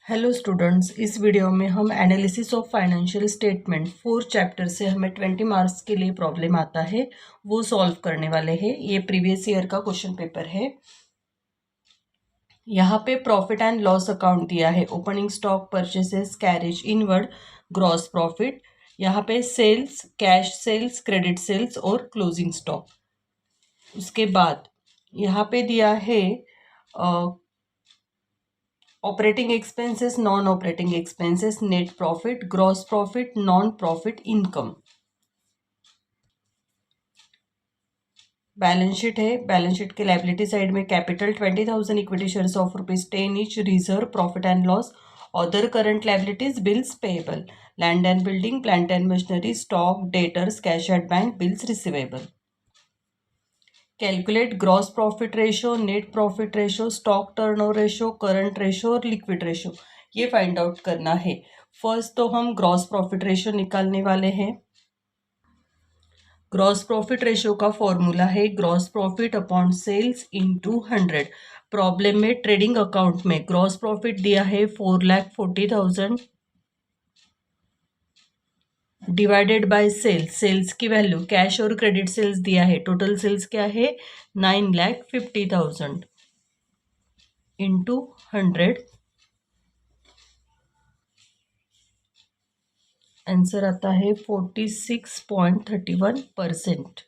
Hello students, इस video में हम analysis of financial statement 4 chapter से हमें 20 मार्क्स के लिए प्रॉब्लम आता है वो सॉल्व करने वाले हैं। ये प्रीवियस ईयर का क्वेश्चन पेपर है। यहाँ पे प्रॉफिट एंड लॉस अकाउंट दिया है, opening stock, purchases, carriage inward, gross profit. यहाँ पे sales, cash sales, credit sales और क्लोजिंग स्टॉक। उसके बाद यहाँ पे दिया है operating expenses, non operating expenses, net profit, gross profit, non profit income. Balance sheet है। बैलेंस शीट के लायबिलिटी साइड में capital 20,000, equity shares of ₹10 each, reserve, profit and loss, other current liabilities, bills payable, land and building, plant and machinery, stock, debtors, cash at bank, bills receivable. Calculate gross profit ratio, net profit ratio, stock turnover ratio, current ratio और liquid ratio, ये find out करना है। First तो हम gross profit ratio निकालने वाले हैं। Gross profit ratio का फॉर्मूला है gross profit upon sales into 100। Problem में ट्रेडिंग अकाउंट में ग्रॉस प्रॉफिट दिया है 4,40,000 डिवाइडेड बाय सेल्स। सेल्स की वैल्यू कैश और क्रेडिट सेल्स दिया है, टोटल सेल्स क्या है 9,50,000 इंटू 100। आंसर आता है 46.31%।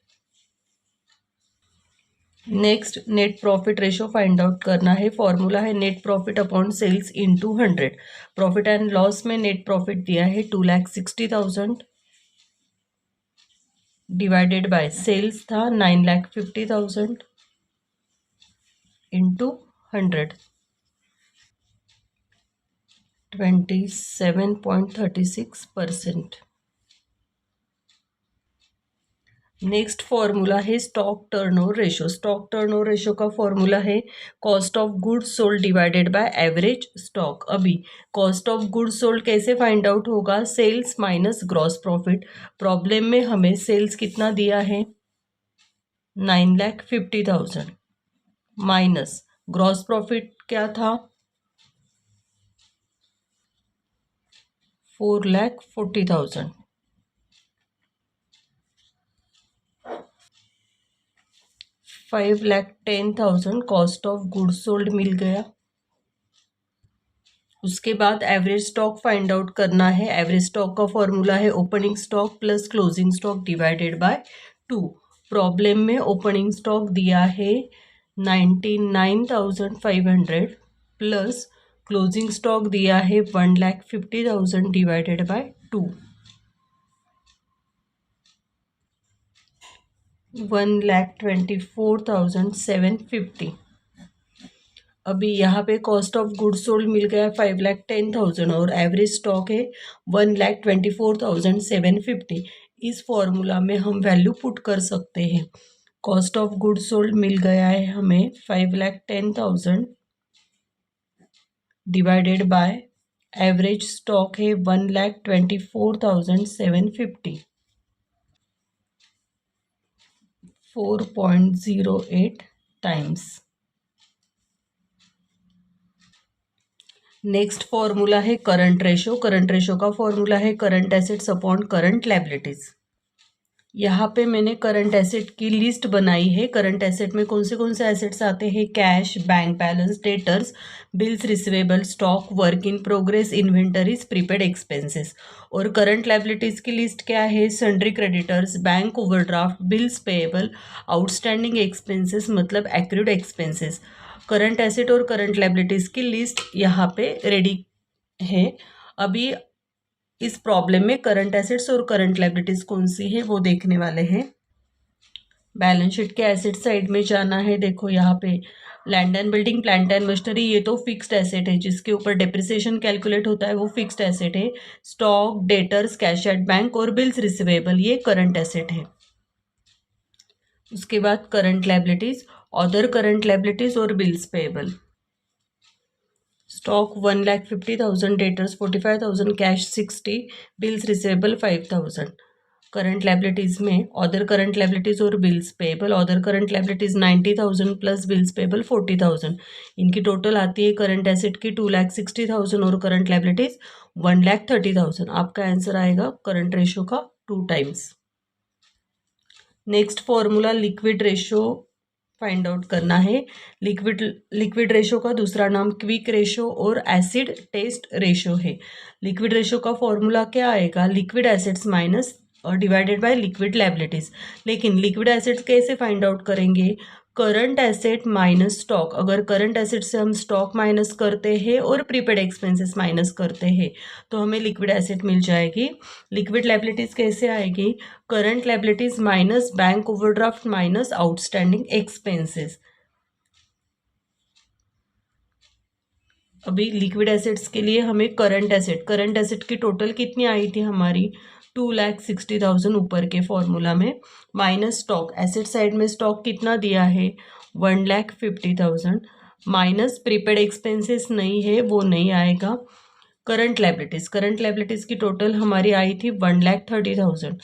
Next net profit ratio find out करना है। फॉर्मूला है net profit upon sales into 100। Profit and loss में नेट प्रॉफिट दिया है 2,60,000 डिवाइडेड बाय सेल्स था 9,50,000 इंटू 100, 27.36%। नेक्स्ट फॉर्मूला है stock turnover ratio. Stock turnover ratio का फॉर्मूला है cost of goods sold divided by average stock. अभी cost of goods sold कैसे find out होगा, sales minus gross profit. Problem में हमें sales कितना दिया है 9,50,000 माइनस ग्रॉस प्रॉफिट क्या था 4,40,000। 5,10,000 कॉस्ट ऑफ गुड्स सोल्ड मिल गया। उसके बाद एवरेज स्टॉक फाइंड आउट करना है। एवरेज स्टॉक का फॉर्मूला है opening stock plus closing stock divided by 2। Problem में ओपनिंग स्टॉक दिया है 99,500 प्लस क्लोजिंग स्टॉक दिया है 1,50,000 डिवाइडेड बाय 2, 1,24,750। अभी यहाँ पे कॉस्ट ऑफ गुड्स सोल्ड मिल गया 5,10,000 और एवरेज स्टॉक है 1,24,750। इस फॉर्मूला में हम वैल्यू पुट कर सकते हैं। कॉस्ट ऑफ गुड्स सोल्ड मिल गया है हमें 5,10,000 डिवाइडेड बाय एवरेज स्टॉक है 1,24,750, 4.08 टाइम्स। नेक्स्ट फॉर्मूला है करंट रेशो। करंट रेशो का फॉर्मूला है current assets upon current liabilities. यहाँ पे मैंने करंट एसेट की लिस्ट बनाई है। करंट एसेट में कौन से एसेट्स आते हैं, cash, bank balance, debtors, bills receivable, stock, work in progress, inventories, prepaid expenses. और करंट लायबिलिटीज की लिस्ट क्या है, sundry creditors, bank overdraft, bills payable, outstanding expenses मतलब एक्रूड एक्सपेंसेस। करंट एसेट और करंट लायबिलिटीज की list यहाँ पे ready है। अभी इस प्रॉब्लम में करंट एसेट्स और करंट लायबिलिटीज कौन सी है वो देखने वाले हैं। बैलेंस शीट के एसेट साइड में जाना है। देखो यहाँ पे land and building, plant and machinery, ये तो फिक्स्ड एसेट है जिसके ऊपर डेप्रिसिएशन कैलकुलेट होता है, वो फिक्स्ड एसेट है। Stock, debtors, cash at bank और बिल्स रिसीवेबल ये करंट एसेट है। उसके बाद current liabilities, other current liabilities और bills payable. Stock 1,50,000, debtors 45,000, cash 60, bills receivable 5,000। Current liabilities में अदर करंट लायबिलिटीज़ और bills payable, other current liabilities 90,000 plus bills payable 40,000, इनकी total आती है करंट एसेट की 2,60,000 और करंट लायबिलिटीज़ 1,30,000। आपका आंसर आएगा करंट रेशो का 2 times. Next formula liquid ratio find out करना है। लिक्विड रेशो का दूसरा नाम क्विक रेशो और एसिड टेस्ट रेशो है। लिक्विड रेशो का फॉर्मूला क्या आएगा? लिक्विड एसिड्स माइनस और डिवाइडेड बाय लिक्विड लायबिलिटीज। लेकिन लिक्विड एसिड्स कैसे फाइंड आउट करेंगे? Current asset minus stock. अगर करंट एसेट से हम स्टॉक माइनस करते हैं और प्रीपेड एक्सपेंसेस माइनस करते हैं तो हमें लिक्विड एसेट मिल जाएगी। लिक्विड लायबिलिटीज कैसे आएगी? Current liabilities minus bank overdraft minus outstanding expenses. अभी लिक्विड एसेट्स के लिए हमें करंट एसेट की टोटल कितनी आई थी हमारी? 2,60,000 ऊपर के फॉर्मूला में, माइनस स्टॉक। एसेट साइड में स्टॉक कितना दिया है? 1,50,000, माइनस प्रीपेड एक्सपेंसेस नहीं है, वो नहीं आएगा। करंट लायबिलिटीज की टोटल हमारी आई थी 1,30,000।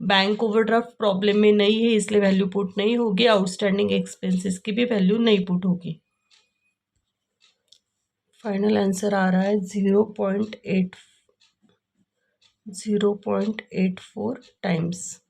बैंक ओवरड्राफ्ट प्रॉब्लम में नहीं है इसलिए वैल्यू पुट नहीं होगी। आउटस्टैंडिंग एक्सपेंसेस की भी वैल्यू नहीं पुट होगी। फाइनल आंसर आ रहा है 0.84 टाइम्स।